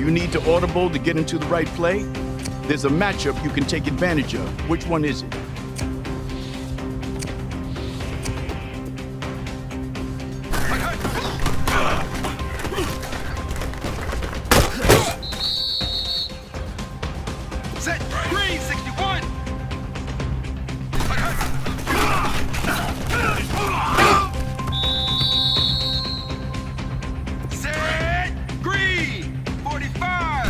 you need to audible to get into the right play, there's a matchup you can take advantage of. Which one is it? Set! Green 61! Set! Green 45!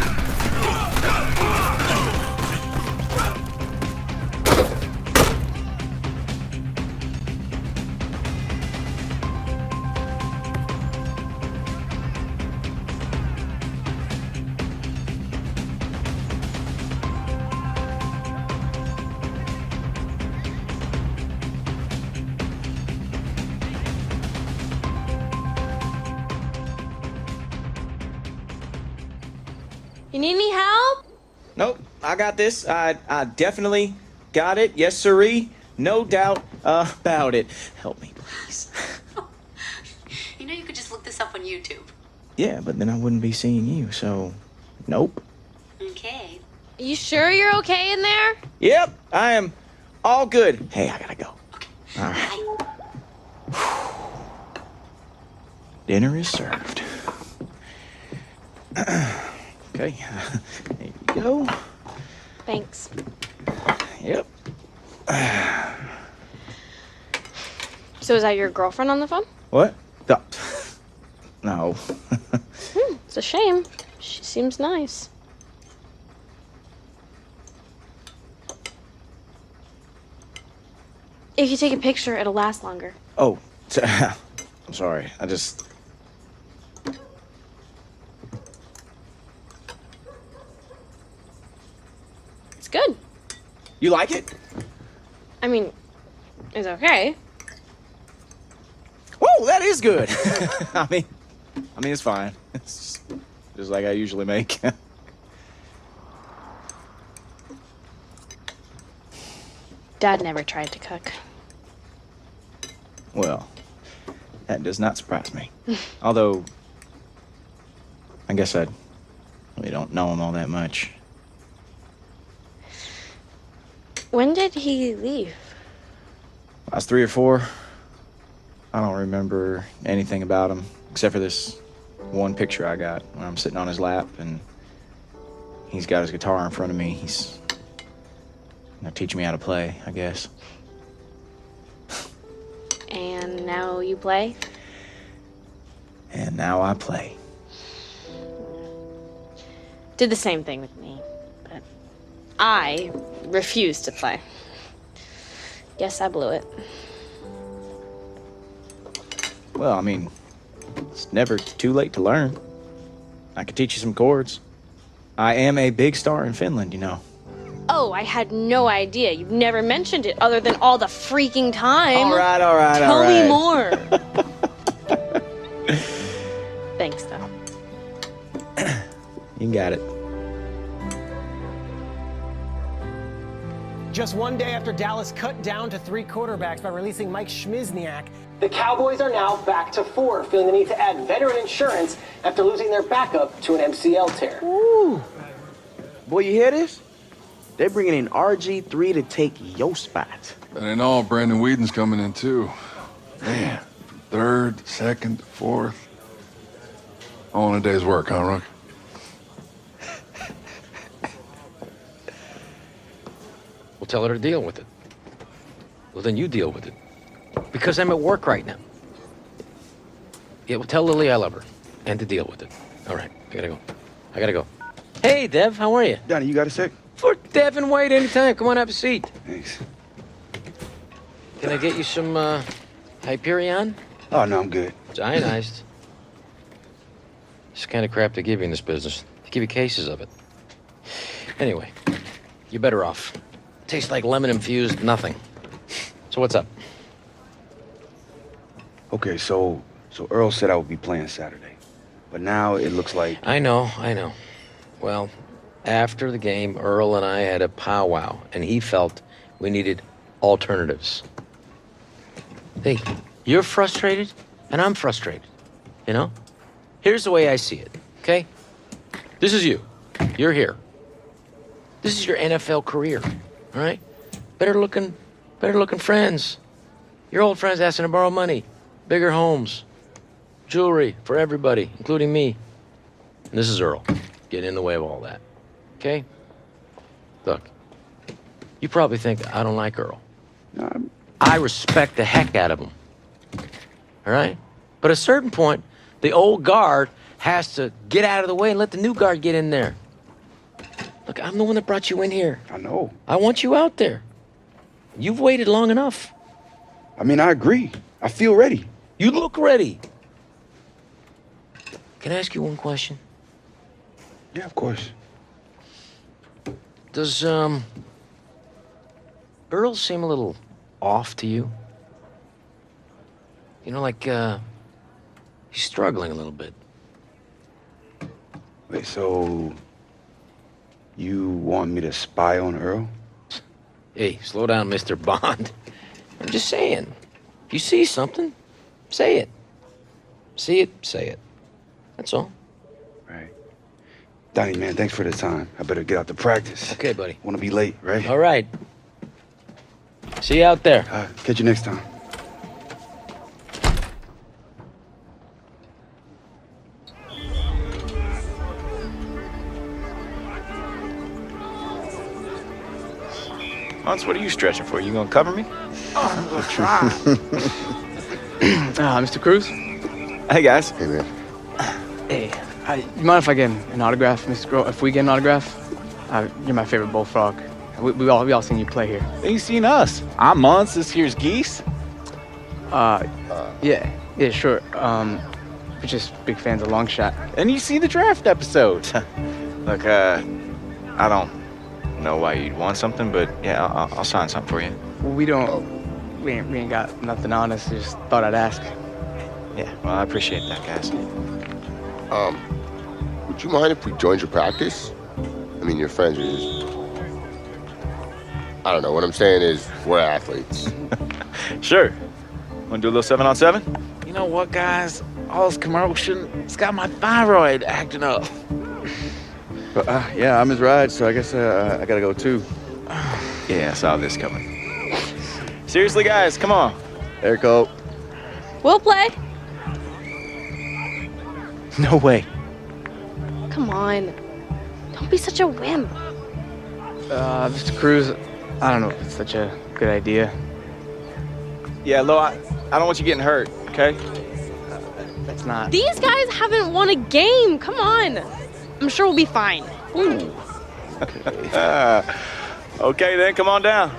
You need any help? Nope, I got this. I definitely got it. Yes, sirree. No doubt about it. Help me, please. You know you could just look this up on YouTube. Yeah, but then I wouldn't be seeing you, so nope. Okay. You sure you're okay in there? Yep, I am all good. Hey, I gotta go. Okay. All right. Dinner is served. Okay, there you go. Thanks. Yep. So is that your girlfriend on the phone? What? No. It's a shame. She seems nice. If you take a picture, it'll last longer. Oh, I'm sorry. I just... It's good. You like it? I mean, it's okay. Whoa, that is good. I mean, it's fine. It's just like I usually make. Dad never tried to cook. Well, that does not surprise me. Although, I guess I really don't know him all that much. When did he leave? I was 3 or 4. I don't remember anything about him except for this one picture I got when I'm sitting on his lap and he's got his guitar in front of me. He's teaching me how to play, I guess. And now you play? And now I play. Did the same thing with me, but I refused to play. Guess I blew it. Well, I mean, it's never too late to learn. I could teach you some chords. I am a big star in Finland, you know. Oh, I had no idea. You've never mentioned it other than all the freaking time. All right. Tell me more. Thanks, though. You got it. Just one day after Dallas cut down to 3 quarterbacks by releasing Mike Schmizniak, the Cowboys are now back to 4, feeling the need to add veteran insurance after losing their backup to an MCL tear. Ooh. Boy, you hear this? They're bringing in RG3 to take your spot. That ain't all. Brandon Whedon's coming in, too. Man, 3rd, 2nd, 4th. All in a day's work, huh, Rook? Well, tell her to deal with it. Well, then you deal with it. Because I'm at work right now. Yeah, well, tell Lily I love her. And to deal with it. All right, I gotta go. Hey, Dev, how are you? Donnie, you got a sec? For Dev and White anytime. Come on, have a seat. Thanks. Can I get you some, Hyperion? Oh, no, I'm good. It's ionized. It's the kind of crap they give you in this business. They give you cases of it. Anyway, you're better off. Tastes like lemon-infused nothing. So what's up? Okay, so Earl said I would be playing Saturday. But now it looks like... I know. Well, after the game, Earl and I had a powwow, and he felt we needed alternatives. Hey, you're frustrated, and I'm frustrated, you know? Here's the way I see it, okay? This is you. You're here. This is your NFL career, all right? Better looking friends. Your old friends asking to borrow money. Bigger homes. Jewelry for everybody, including me. And this is Earl, getting in the way of all that. Okay? Look, you probably think I don't like Earl. I respect the heck out of him. All right? But at a certain point, the old guard has to get out of the way and let the new guard get in there. Look, I'm the one that brought you in here. I know. I want you out there. You've waited long enough. I mean, I agree. I feel ready. You look ready. Can I ask you one question? Yeah, of course. Does, Earl seem a little off to you? You know, like, he's struggling a little bit. Wait, so you want me to spy on Earl? Hey, slow down, Mr. Bond. I'm just saying. If you see something, say it. See it, say it. That's all. Right. Donnie, man, thanks for the time. I better get out to practice. Okay, buddy. Want to be late, right? All right. See you out there. Catch you next time. Hans, what are you stretching for? You gonna cover me? Mr. Cruz? Hey, guys. Hey, man. Hey, you mind if I get an autograph, Mr. Grohl? If we get an autograph? You're my favorite bullfrog. We all seen you play here. You seen us. I'm Mons, this here's Geese. Yeah, sure. We're just big fans of Long Shot. And you see the draft episode. Look, I don't know why you'd want something, but yeah, I'll sign something for you. Well, we ain't got nothing on us. Just thought I'd ask. Yeah, well, I appreciate that, guys. Would you mind if we joined your practice? I mean, your friends are just... I don't know. What I'm saying is, we're athletes. Sure. Want to do a little 7-on-7? You know what, guys? All this commotion, it's got my thyroid acting up. Yeah, I'm his ride, so I guess I gotta go too. Yeah, I saw this coming. Seriously, guys, come on. There, go. We'll play. No way. Come on. Don't be such a wimp. Mr. Cruz, I don't know if it's such a good idea. Yeah, Lo, I don't want you getting hurt, okay? That's not... These guys haven't won a game. Come on. I'm sure we'll be fine. Ooh. Okay, then, come on down.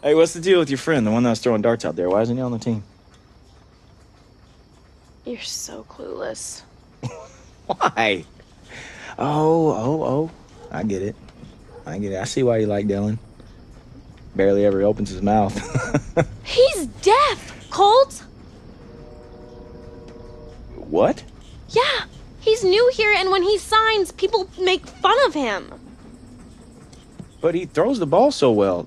Hey, what's the deal with your friend, the one that was throwing darts out there? Why isn't he on the team? You're so clueless. Why? Oh. I get it. I see why you like Dylan. Barely ever opens his mouth. He's deaf, Colt! What? Yeah, he's new here, and when he signs, people make fun of him. But he throws the ball so well.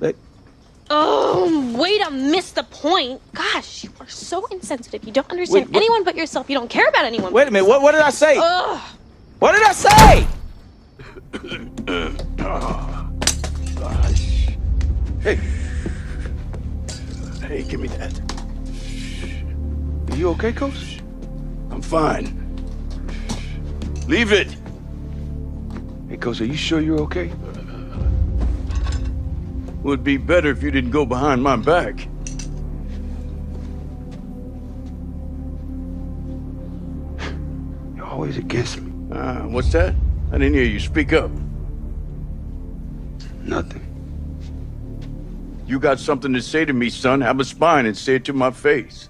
Oh, way to miss the point. Gosh, you are so insensitive. You don't understand anyone but yourself. You don't care about anyone. Wait a minute, what did I say? Ugh. What did I say? Hey, give me that. Are you okay, Coach? I'm fine. Leave it. Hey, Coach, are you sure you're okay? Would be better if you didn't go behind my back. You're always against me. What's that? I didn't hear you. Speak up. Nothing. You got something to say to me, son? Have a spine and say it to my face.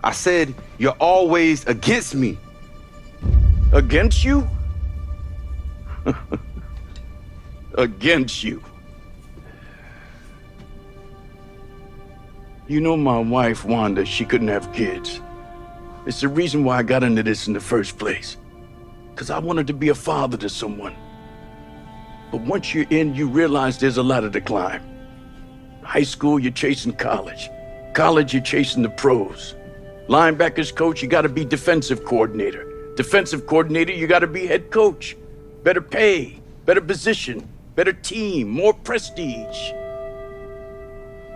I said you're always against me. Against you? Against you. You know my wife, Wanda, she couldn't have kids. It's the reason why I got into this in the first place. Because I wanted to be a father to someone. But once you're in, you realize there's a ladder to climb. High school, you're chasing college. College, you're chasing the pros. Linebackers coach, you gotta be defensive coordinator. Defensive coordinator, you gotta be head coach. Better pay, better position, better team, more prestige.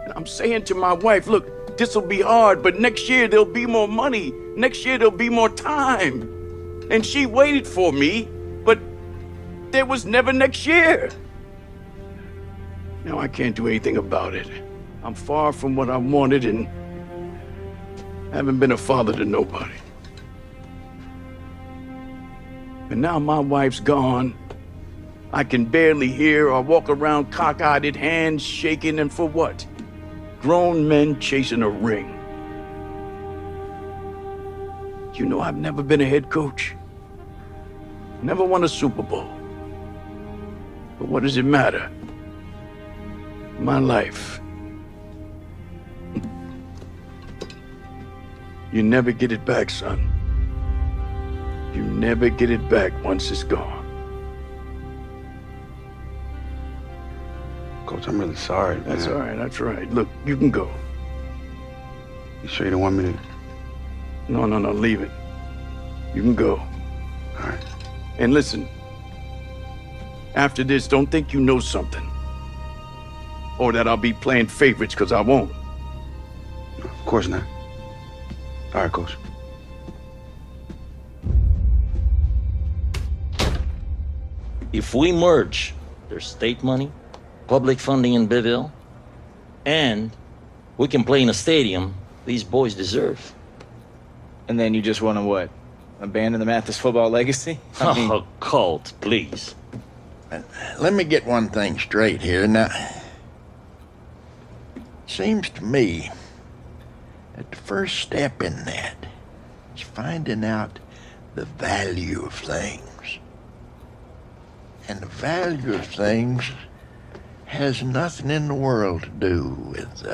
And I'm saying to my wife, look, this'll be hard, but next year there'll be more money. Next year there'll be more time. And she waited for me, but there was never next year. Now I can't do anything about it. I'm far from what I wanted and haven't been a father to nobody. And now my wife's gone. I can barely hear or walk around cock-eyed, hands shaking, and for what? Grown men chasing a ring. You know I've never been a head coach. Never won a Super Bowl. But what does it matter? My life. You never get it back, son. You never get it back once it's gone. Coach, I'm really sorry, man. That's all right, that's all right. Look, you can go. You sure you don't want me to? No, leave it. You can go. All right. And listen, after this, don't think you know something. Or that I'll be playing favorites, because I won't. No, of course not. All right, Coach. If we merge, there's state money, public funding in Biville, and we can play in a stadium these boys deserve. And then you just want to what? Abandon the Mathis football legacy? Oh, Colt, please. Let me get one thing straight here. Now, seems to me that the first step in that is finding out the value of things. And the value of things has nothing in the world to do with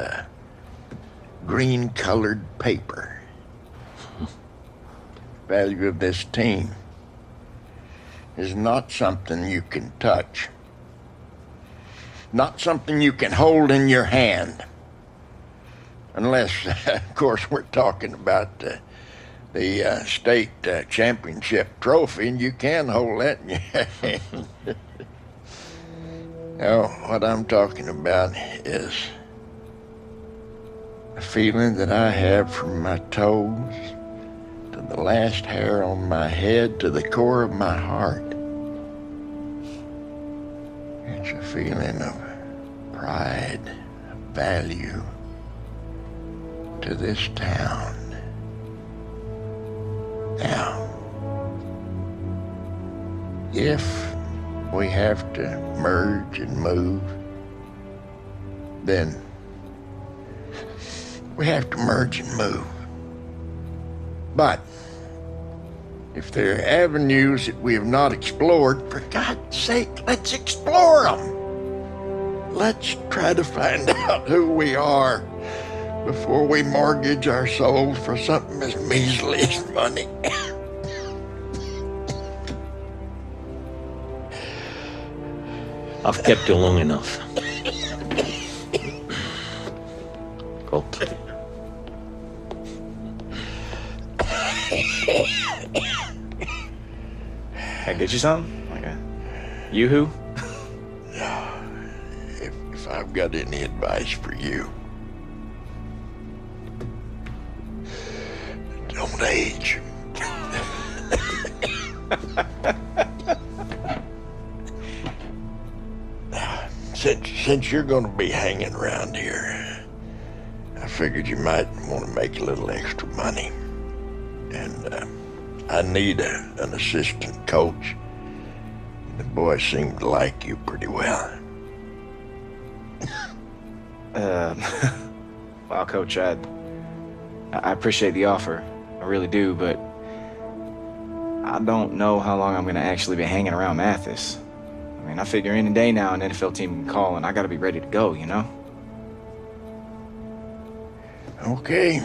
green-colored paper. Value of this team is not something you can touch. Not something you can hold in your hand. Unless, of course, we're talking about the state championship trophy, and you can hold that in your hand. No, what I'm talking about is the feeling that I have from my toes to the last hair on my head to the core of my heart. It's a feeling of pride, of value to this town. Now, if we have to merge and move, then we have to merge and move. But if there are avenues that we have not explored, for God's sake, let's explore them. Let's try to find out who we are before we mortgage our souls for something as measly as money. I've kept you long enough. Colt. Can I get you something? Like a yoo-hoo? If I've got any advice for you, don't age. Since you're going to be hanging around here, I figured you might want to make a little extra money. And I need an assistant coach. The boys seem to like you pretty well. Well, Coach, I appreciate the offer. I really do, but I don't know how long I'm going to actually be hanging around Mathis. I mean, I figure any day now an NFL team can call and I got to be ready to go, you know? Okay.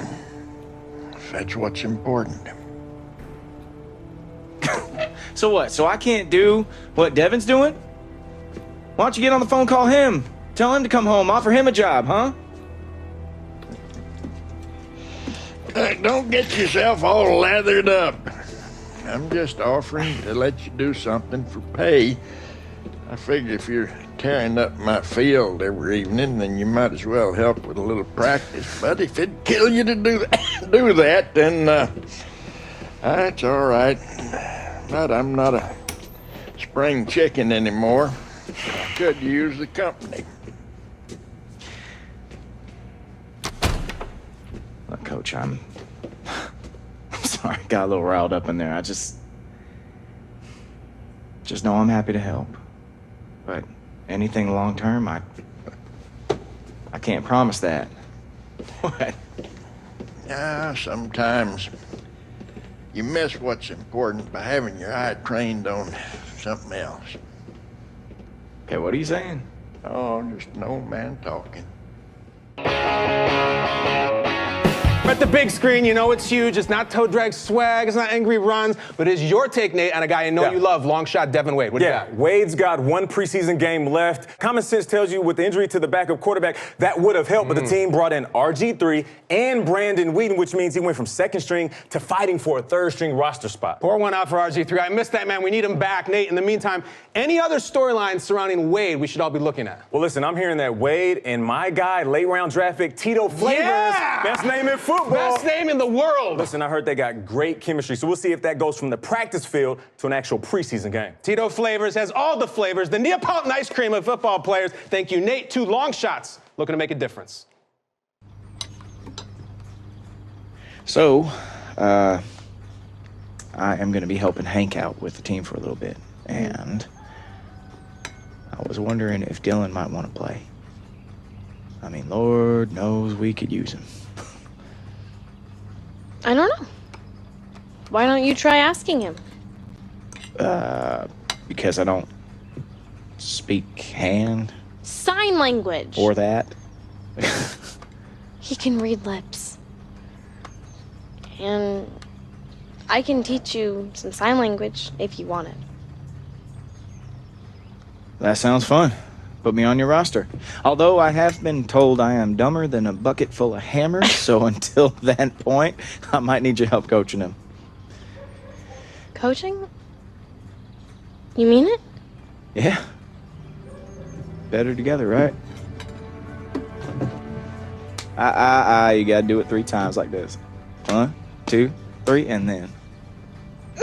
If that's what's important. So what? So I can't do what Devin's doing? Why don't you get on the phone, call him? Tell him to come home, offer him a job, huh? Don't get yourself all lathered up. I'm just offering to let you do something for pay. I figure if you're tearing up my field every evening, then you might as well help with a little practice. But if it'd kill you to do that, then that's all right. But I'm not a spring chicken anymore. I could use the company. Look, Coach, I'm sorry, got a little riled up in there. I just know I'm happy to help. But anything long term, I can't promise that. What? Yeah, sometimes you miss what's important by having your eye trained on something else. Okay, what are you saying? Oh, just an old man talking. At the big screen, you know it's huge. It's not toe drag swag, it's not angry runs, but it's your take, Nate, on a guy you know you love, long shot Devin Wade. What do you got? Wade's got one preseason game left. Common sense tells you with the injury to the backup quarterback, that would have helped, but the team brought in RG3 and Brandon Whedon, which means he went from second string to fighting for a third string roster spot. Pour one out for RG3. I missed that, man. We need him back. Nate, in the meantime, any other storylines surrounding Wade we should all be looking at? Well, listen, I'm hearing that Wade and my guy, late round draft pick, Tito Flavors, best name in football. Best name in the world. Listen, I heard they got great chemistry, so we'll see if that goes from the practice field to an actual preseason game. Tito Flavors has all the flavors, the Neapolitan ice cream of football players. Thank you, Nate. 2 long shots looking to make a difference. So, I am going to be helping Hank out with the team for a little bit, and I was wondering if Dylan might want to play. I mean, Lord knows we could use him. I don't know. Why don't you try asking him? Because I don't speak hand. Sign language. Or that. He can read lips. And I can teach you some sign language if you want it. That sounds fun. Put me on your roster. Although I have been told I am dumber than a bucket full of hammers, so until that point, I might need your help coaching him. Coaching? You mean it? Yeah. Better together, right? You gotta do it 3 times like this. 1, 2, 3, and then.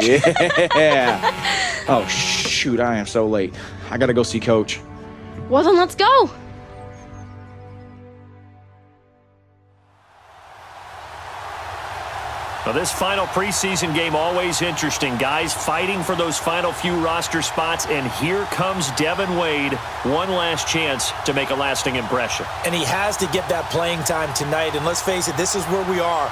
Yeah! Oh, shoot, I am so late. I gotta go see Coach. Well, then let's go. A Well, this final preseason game, always interesting. Guys fighting for those final few roster spots, and here comes Devin Wade. One last chance to make a lasting impression. And he has to get that playing time tonight, and let's face it, this is where we are.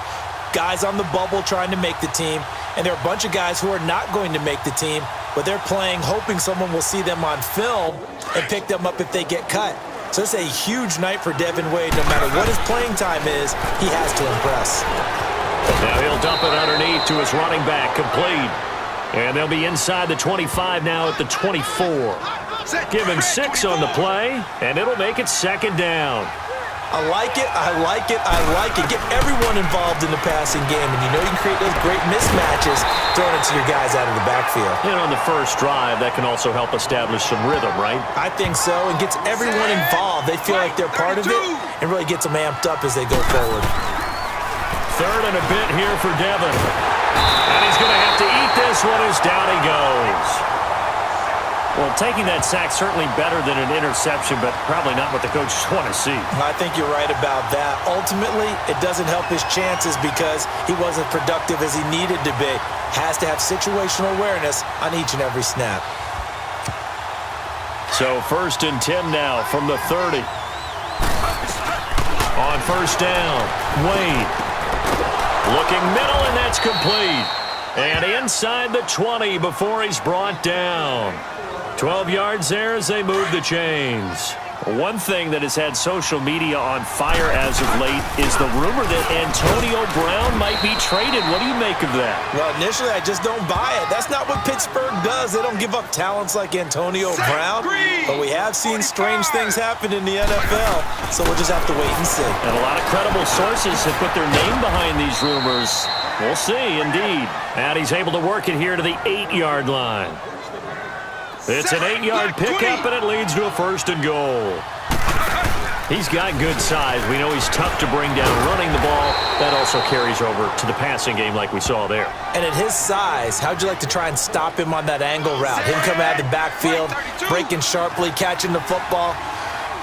Guys on the bubble trying to make the team, and there are a bunch of guys who are not going to make the team, but they're playing hoping someone will see them on film and pick them up if they get cut. So it's a huge night for Devin Wade. No matter what his playing time is, he has to impress. Now he'll dump it underneath to his running back, complete. And they'll be inside the 25 now at the 24. Give him 6 on the play, and it'll make it second down. I like it, I like it, I like it. Get everyone involved in the passing game, and you know you can create those great mismatches throwing it to your guys out of the backfield. And on the first drive, that can also help establish some rhythm, right? I think so, and gets everyone involved. They feel like they're part of it, and really gets them amped up as they go forward. Third and a bit here for Devin. And he's going to have to eat this one as down he goes. Well, taking that sack certainly better than an interception, but probably not what the coaches want to see. I think you're right about that. Ultimately, it doesn't help his chances because he wasn't productive as he needed to be. Has to have situational awareness on each and every snap. So 1st and 10 now from the 30. On first down, Wade. Looking middle, and that's complete. And inside the 20 before he's brought down. 12 yards there as they move the chains. One thing that has had social media on fire as of late is the rumor that Antonio Brown might be traded. What do you make of that? Well, initially, I just don't buy it. That's not what Pittsburgh does. They don't give up talents like Antonio Brown. But we have seen strange things happen in the NFL, so we'll just have to wait and see. And a lot of credible sources have put their name behind these rumors. We'll see, indeed. And he's able to work it here to the 8-yard line. It's an 8-yard pickup, and it leads to a 1st and goal. He's got good size. We know he's tough to bring down running the ball. That also carries over to the passing game like we saw there. And at his size, how'd you like to try and stop him on that angle route? Him coming out of the backfield, breaking sharply, catching the football.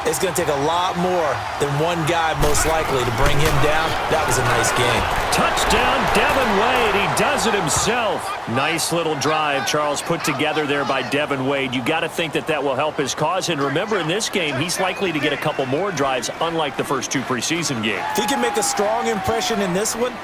It's going to take a lot more than one guy, most likely, to bring him down. That was a nice game. Touchdown, Devin Wade. He does it himself. Nice little drive, Charles, put together there by Devin Wade. You got to think that that will help his cause. And remember, in this game, he's likely to get a couple more drives, unlike the first 2 preseason games. If he can make a strong impression in this one,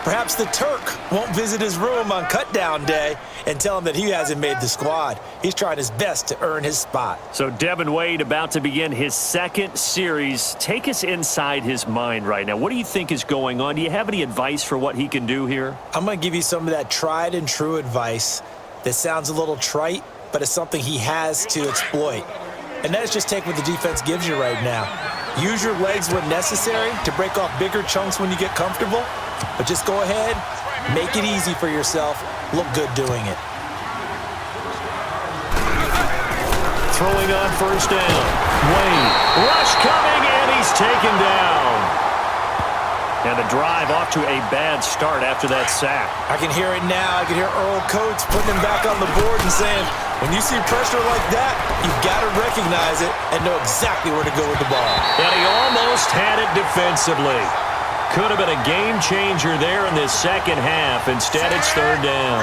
perhaps the Turk won't visit his room on cutdown day and tell him that he hasn't made the squad. He's trying his best to earn his spot. So Devin Wade about to begin his 2nd series. Take us inside his mind right now. What do you think is going on? Do you have any advice for what he can do here? I'm going to give you some of that tried and true advice that sounds a little trite, but it's something he has to exploit. And that is just take what the defense gives you right now. Use your legs when necessary to break off bigger chunks when you get comfortable. But just go ahead, make it easy for yourself, look good doing it. Throwing on first down. Wade, rush coming, and he's taken down. And the drive off to a bad start after that sack. I can hear it now. I can hear Earl Coates putting him back on the board and saying, when you see pressure like that, you've got to recognize it and know exactly where to go with the ball. And he almost had it defensively. Could have been a game changer there in this second half. Instead, it's 3rd down.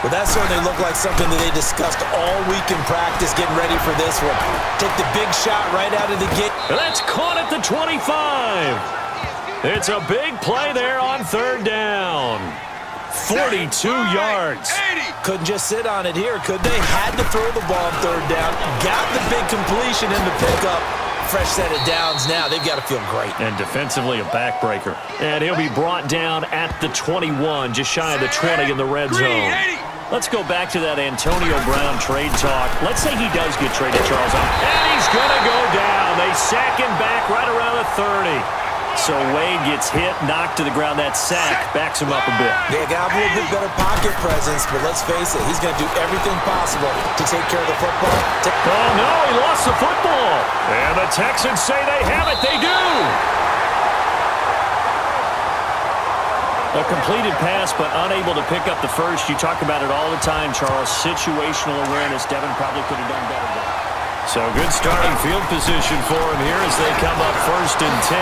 Well, that certainly looked like something that they discussed all week in practice, getting ready for this one. Take the big shot right out of the gate. That's caught at the 25. It's a big play there on 3rd down. 42 yards. Couldn't just sit on it here, could they? Had to throw the ball on 3rd down. Got the big completion in the pickup. Fresh set of downs now. They've got to feel great. And defensively, a backbreaker. And he'll be brought down at the 21, just shy of the 20 in the red zone. Let's go back to that Antonio Brown trade talk. Let's say he does get traded, Charles. And he's going to go down. They sack him back right around the 30. So Wade gets hit, knocked to the ground. That sack backs him up a bit. They got a little bit better pocket presence, but let's face it, he's going to do everything possible to take care of the football. Oh, no, he lost the football. And the Texans say they have it. They do. A completed pass, but unable to pick up the first. You talk about it all the time, Charles. Situational awareness. Devin probably could have done better there. So good starting field position for him here as they come up 1st and 10.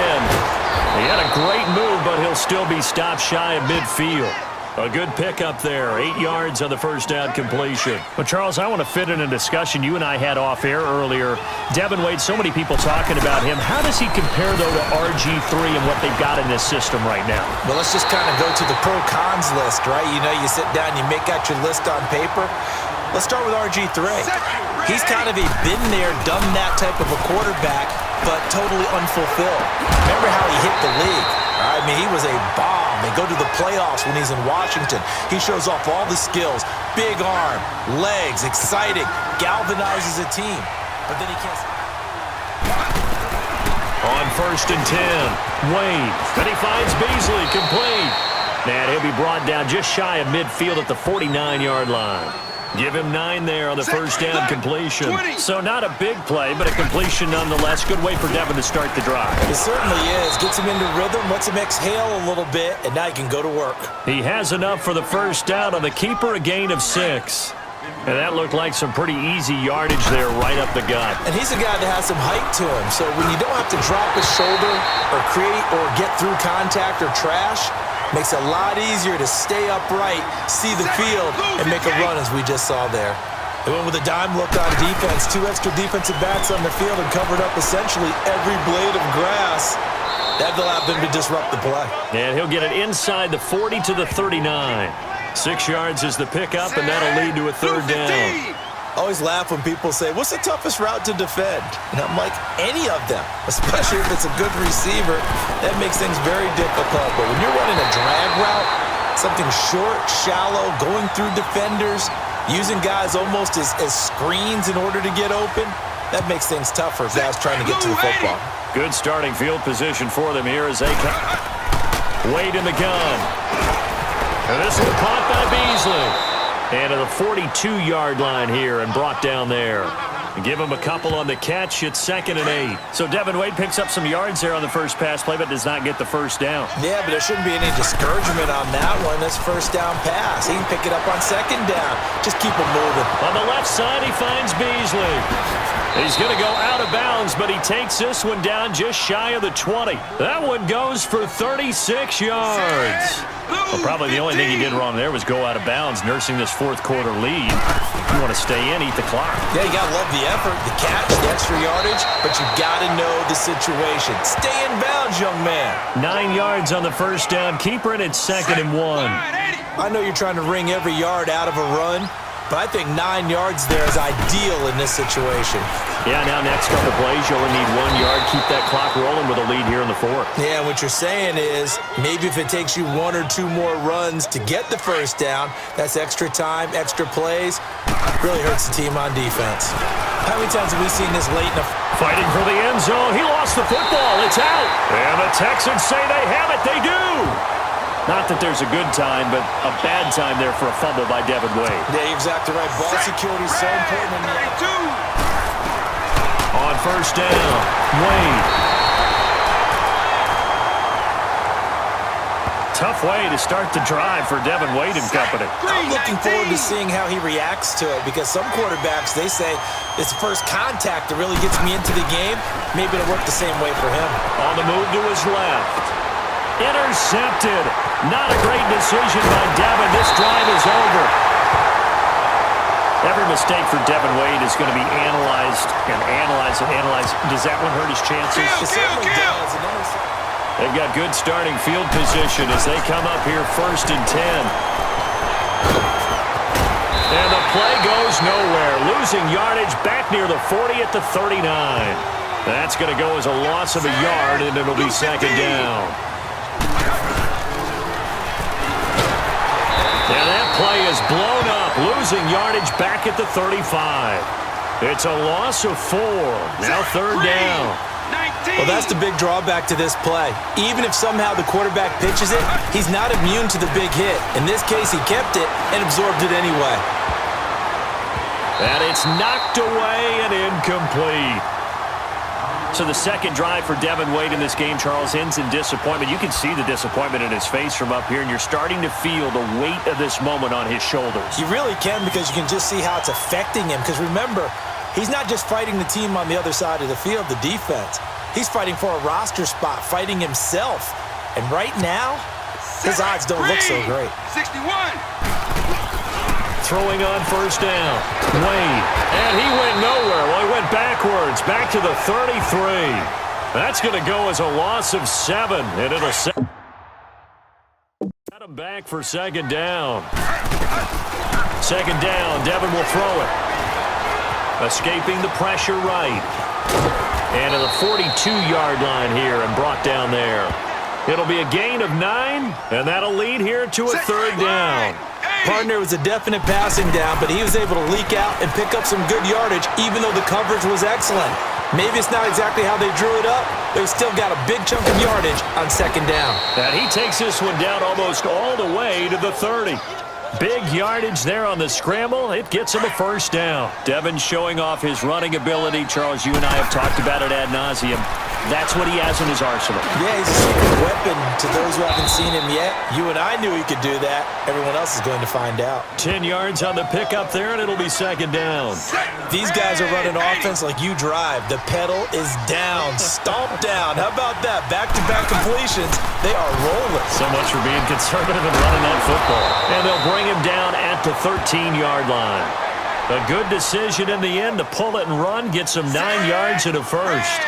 He had a great move, but he'll still be stopped shy of midfield. A good pickup there, 8 yards on the first down completion. But, Charles, I want to fit in a discussion you and I had off air earlier. Devin Wade, so many people talking about him. How does he compare, though, to RG3 and what they've got in this system right now? Well, let's just kind of go to the pro-cons list, right? You know, you sit down, you make out your list on paper. Let's start with RG3. He's kind of a been there, done that type of a quarterback, but totally unfulfilled. Remember how he hit the league? I mean, he was a bomb. They go to the playoffs when he's in Washington. He shows off all the skills. Big arm, legs, exciting, galvanizes a team. But then he can't... On 1st and 10, Wade. And he finds Beasley, complete. And he'll be brought down just shy of midfield at the 49-yard line. Give him 9 there on the first down completion. So not a big play, but a completion nonetheless. Good way for Devin to start the drive. It certainly is. Gets him into rhythm, lets him exhale a little bit, and now he can go to work. He has enough for the first down on the keeper, a gain of 6. And that looked like some pretty easy yardage there right up the gut. And he's a guy that has some height to him, so when you don't have to drop his shoulder or create or get through contact or trash, makes it a lot easier to stay upright, see the field, and make a run as we just saw there. They went with a dime look on defense. 2 extra defensive backs on the field and covered up essentially every blade of grass. That allowed them to disrupt the play. And he'll get it inside the 40 to the 39. 6 yards is the pickup, and that'll lead to a 3rd down. I always laugh when people say, what's the toughest route to defend? And I'm like, any of them, especially if it's a good receiver. That makes things very difficult. But when you're running a drag route, something short, shallow, going through defenders, using guys almost as screens in order to get open, that makes things tougher for guys trying to get to the football. Good starting field position for them here as they come. Wade in the gun. And this one caught by Beasley. And to the 42-yard line here and brought down there. And give him a couple on the catch. It's 2nd and 8. So Devin Wade picks up some yards there on the first pass play, but does not get the first down. Yeah, but there shouldn't be any discouragement on that one. That's first down pass. He can pick it up on 2nd down. Just keep him moving. On the left side, he finds Beasley. He's going to go out of bounds, but he takes this one down just shy of the 20. That one goes for 36 yards. Well, probably the only thing he did wrong there was go out of bounds, nursing this 4th quarter lead. You want to stay in, eat the clock. Yeah, you got to love the effort, the catch, the extra yardage, but you got to know the situation. Stay in bounds, young man. 9 yards on the first down keeper, and it's 2nd and 1. I know you're trying to wring every yard out of a run, but I think 9 yards there is ideal in this situation. Yeah, now next couple plays, you only need 1 yard. Keep that clock rolling with a lead here in the 4th. Yeah, what you're saying is maybe if it takes you 1 or 2 more runs to get the first down, that's extra time, extra plays. Really hurts the team on defense. How many times have we seen this late in the... Fighting for the end zone. He lost the football. It's out. And the Texans say they have it. They do. Not that there's a good time, but a bad time there for a fumble by Devin Wade. Yeah, you're exactly right. Ball security is so important in the... On first down, Wade. Tough way to start the drive for Devin Wade and company. I'm looking forward to seeing how he reacts to it because some quarterbacks, they say it's the first contact that really gets me into the game. Maybe it'll work the same way for him. On the move to his left. Intercepted. Not a great decision by Devin. This drive is over. Every mistake for Devin Wade is going to be analyzed and analyzed and analyzed. Does that one hurt his chances? It certainly does. They've got good starting field position as they come up here 1st and 10. And the play goes nowhere. Losing yardage back near the 40 at the 39. That's going to go as a loss of a yard, and it'll be 2nd down. And that play is blown up, losing yardage back at the 35. It's a loss of 4. Now 3rd down. Well, that's the big drawback to this play. Even if somehow the quarterback pitches it, he's not immune to the big hit. In this case, he kept it and absorbed it anyway. And it's knocked away and incomplete. So the second drive for Devin Wade in this game, Charles, ends in disappointment. You can see the disappointment in his face from up here, and you're starting to feel the weight of this moment on his shoulders. You really can because you can just see how it's affecting him. Because remember, He's not just fighting the team on the other side of the field, the defense. He's fighting for a roster spot, fighting himself. And right now, his odds don't look so great. 61. Throwing on first down. Wade. And he went nowhere. Well, he went backwards, back to the 33. That's going to go as a loss of 7, and it'll set him back for second down. Second down, Devin will throw it. Escaping the pressure right. And to the 42-yard line here and brought down there. It'll be a gain of 9, and that'll lead here to a third down. Partner was a definite passing down, but he was able to leak out and pick up some good yardage, even though the coverage was excellent. Maybe it's not exactly how they drew it up, but he still got a big chunk of yardage on second down. And he takes this one down almost all the way to the 30. Big yardage there on the scramble. It gets him a first down. Devin showing off his running ability. Charles, you and I have talked about it ad nauseum. That's what he has in his arsenal. Yeah, he's a secret weapon to those who haven't seen him yet. You and I knew he could do that. Everyone else is going to find out. 10 yards on the pickup there, and it'll be second down. These guys are running offense like you drive. The pedal is down, stomp down. How about that? Back-to-back completions. They are rolling. So much for being conservative and running that football. And they'll bring him down at the 13-yard line. A good decision in the end to pull it and run, gets him 9 yards and a first.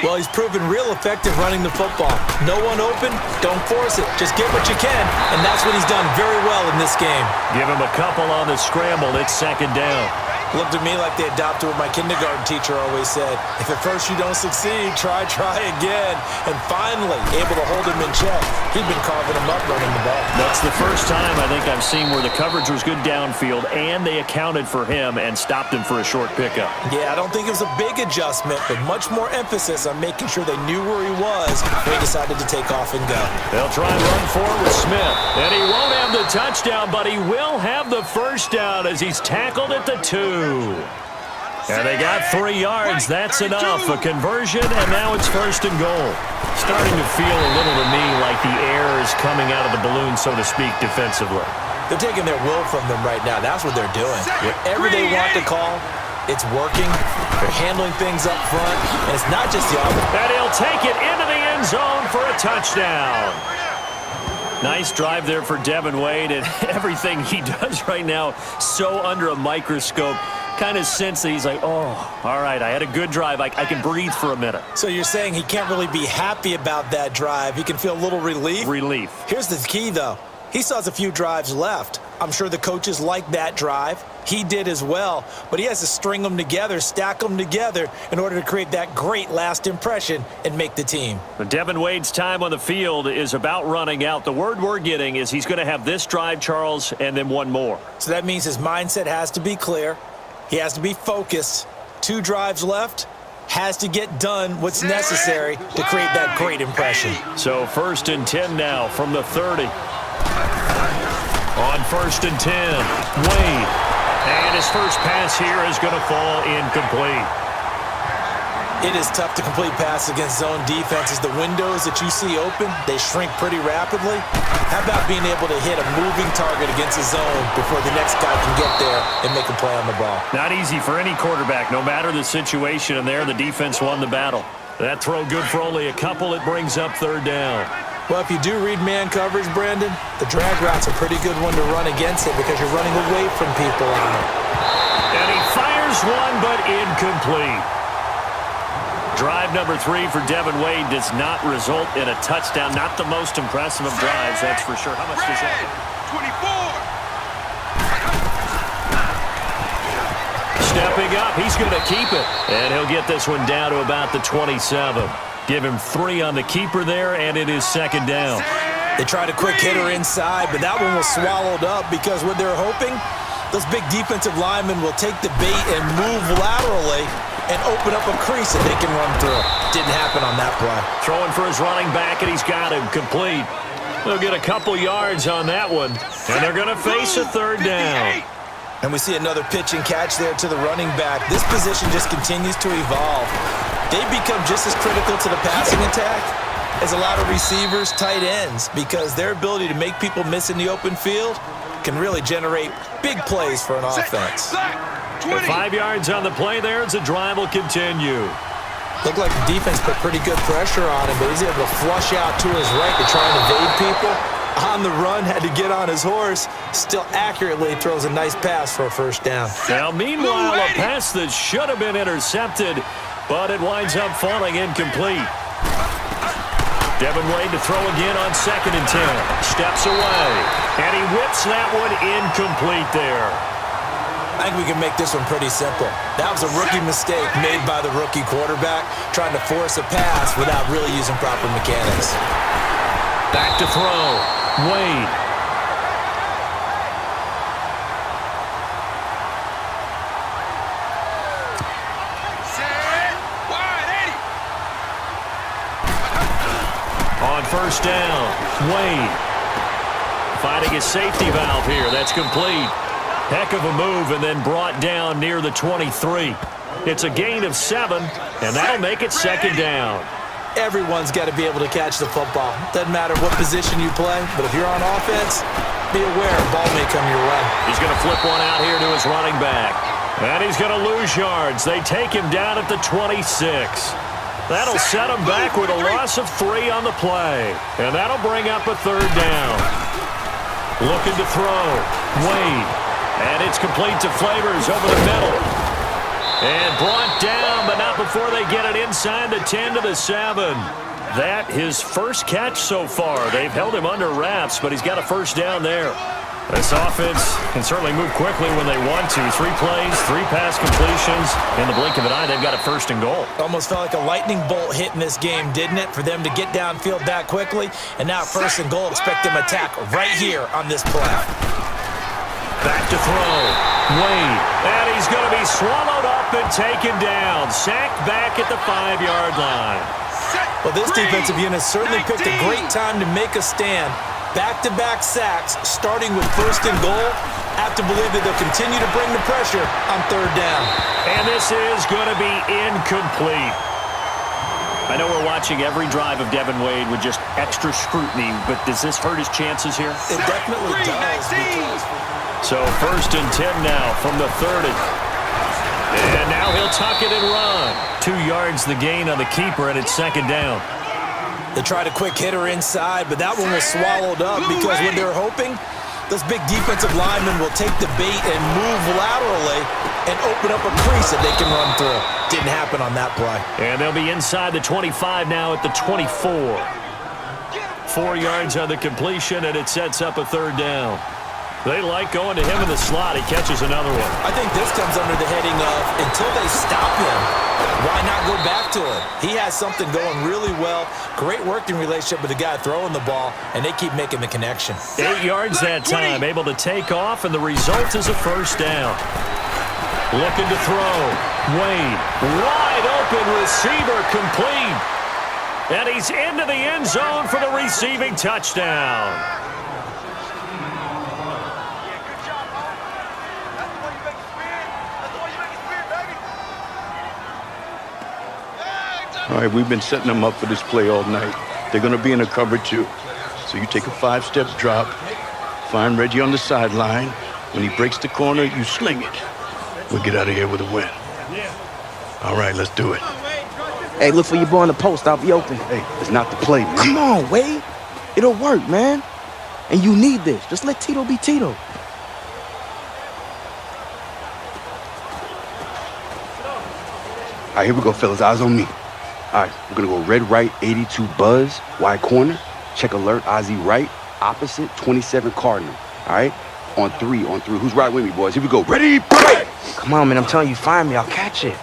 Well, he's proven real effective running the football. No one open, don't force it. Just get what you can, and that's what he's done very well in this game. Give him a couple on the scramble. It's second down. Looked to me like they adopted what my kindergarten teacher always said. If at first you don't succeed, try again. And finally, able to hold him in check. He'd been carving him up running the ball. That's the first time I think I've seen where the coverage was good downfield and they accounted for him and stopped him for a short pickup. Yeah, I don't think it was a big adjustment, but much more emphasis on making sure they knew where he was when he decided to take off and go. They'll try and run forward with Smith. And he won't have the touchdown, but he will have the first down as he's tackled at the 2. And they got 3 yards. That's enough. A conversion, and now it's first and goal. Starting to feel a little to me like the air is coming out of the balloon, so to speak, defensively. They're taking their will from them right now. That's what they're doing. Whatever they want to call, it's working. They're handling things up front, and it's not just the offense. And he'll take it into the end zone for a touchdown. Nice drive there for Devin Wade, and everything he does right now so under a microscope. Kind of sense that he's like, oh, all right, I had a good drive. I can breathe for a minute. So you're saying he can't really be happy about that drive. He can feel a little relief? Relief. Here's the key, though. He still has a few drives left. I'm sure the coaches like that drive. He did as well. But he has to string them together, stack them together in order to create that great last impression and make the team. But Devin Wade's time on the field is about running out. The word we're getting is he's going to have this drive, Charles, and then one more. So that means his mindset has to be clear. He has to be focused. 2 drives left. Has to get done what's necessary to create that great impression. So first and 10 now from the 30. On first and 10, Wade. And his first pass here is going to fall incomplete. It is tough to complete passes against zone defenses. The windows that you see open, they shrink pretty rapidly. How about being able to hit a moving target against a zone before the next guy can get there and make a play on the ball? Not easy for any quarterback, no matter the situation, and there the defense won the battle. That throw good for only a couple. It brings up third down. Well, if you do read man coverage, Brandon, the drag route's a pretty good one to run against it because you're running away from people on it. And he fires one, but incomplete. Drive number 3 for Devin Wade does not result in a touchdown. Not the most impressive of drives, that's for sure. How much does that? 24. Stepping up, he's going to keep it. And he'll get this one down to about the 27. Give him 3 on the keeper there, and it is second down. They tried a quick hitter inside, but that one was swallowed up because what they're hoping, those big defensive linemen will take the bait and move laterally and open up a crease that they can run through. Didn't happen on that play. Throwing for his running back, and he's got him complete. They'll get a couple yards on that one, and they're going to face a third down. And we see another pitch and catch there to the running back. This position just continues to evolve. They become just as critical to the passing attack as a lot of receivers, tight ends, because their ability to make people miss in the open field can really generate big plays for an offense. The 5 yards on the play there as the drive will continue. Looked like the defense put pretty good pressure on him, but he's able to flush out to his right to try and evade people. On the run, had to get on his horse. Still accurately throws a nice pass for a first down. Now, meanwhile, a pass that should have been intercepted, but it winds up falling incomplete. Devin Wade to throw again on 2nd and 10. Steps away, and he whips that one incomplete there. I think we can make this one pretty simple. That was a rookie mistake made by the rookie quarterback, trying to force a pass without really using proper mechanics. Back to throw. Wade. On first down, Wade finding his safety valve here. That's complete. Heck of a move, and then brought down near the 23. It's a gain of 7, and that'll make it 2nd down. Everyone's got to be able to catch the football. Doesn't matter what position you play, but if you're on offense, be aware the ball may come your way. He's going to flip one out here to his running back. And he's going to lose yards. They take him down at the 26. That'll set him back with a loss of 3 on the play. And that'll bring up a 3rd down. Looking to throw. Wade. And it's complete to Flavors over the middle. And brought down, but not before they get it inside the 10 to the 7. That his first catch so far. They've held him under wraps, but he's got a first down there. This offense can certainly move quickly when they want to. 3 plays, 3 pass completions. In the blink of an eye, they've got a 1st and goal. Almost felt like a lightning bolt hit in this game, didn't it? For them to get downfield that quickly. And now 1st and goal. Expect them to attack right here on this play. Back to throw. Wade. And he's going to be swallowed up and taken down. Sacked back at the 5-yard line. Well, this defensive unit certainly picked a great time to make a stand. Back-to-back sacks, starting with 1st and goal. Have to believe that they'll continue to bring the pressure on 3rd down. And this is going to be incomplete. I know we're watching every drive of Devin Wade with just extra scrutiny, but does this hurt his chances here? It definitely does. So 1st and 10 now from the 30. And now he'll tuck it and run. 2 yards the gain on the keeper, and it's 2nd down. They tried a quick hitter inside, but that one was swallowed up because when they're hoping, those big defensive linemen will take the bait and move laterally and open up a crease that they can run through. Didn't happen on that play. And they'll be inside the 25 now at the 24. 4 yards on the completion, and it sets up a 3rd down. They like going to him in the slot. He catches another one. I think this comes under the heading of until they stop him, why not go back to him? He has something going really well. Great working relationship with the guy throwing the ball, and they keep making the connection. 8 yards that time, able to take off, and the result is a 1st down. Looking to throw. Wade, wide open receiver, complete. And he's into the end zone for the receiving touchdown. All right, we've been setting them up for this play all night. They're going to be in a cover 2. So you take a 5-step drop, find Reggie on the sideline. When he breaks the corner, you sling it. We'll get out of here with a win. All right, let's do it. Hey, look for your boy in the post. I'll be open. Hey, it's not the play, man. Come on, Wade. It'll work, man. And you need this. Just let Tito be Tito. All right, here we go, fellas. Eyes on me. All right, we're going to go red right, 82 Buzz, wide corner. Check alert, Ozzy right, opposite, 27 Cardinal. All right? On 3. Who's right with me, boys? Here we go. Ready, play! Come on, man. I'm telling you, find me. I'll catch it.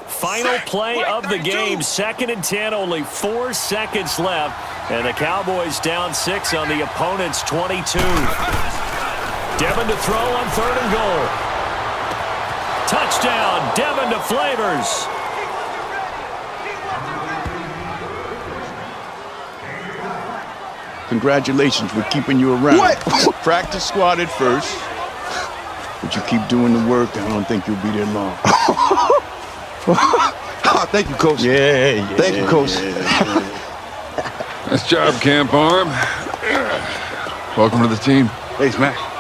Final play of the game, 2nd and 10, only 4 seconds left. And the Cowboys down 6 on the opponent's 22. Devin to throw on 3rd and goal. Touchdown, Devin to Flavors. Congratulations, we're keeping you around. What? Practice squad at first. But you keep doing the work, I don't think you'll be there long. Oh, thank you, Coach. Yeah. Thank you, Coach. Yeah. Nice job, Camp Arm. Welcome to the team. Thanks, Mac.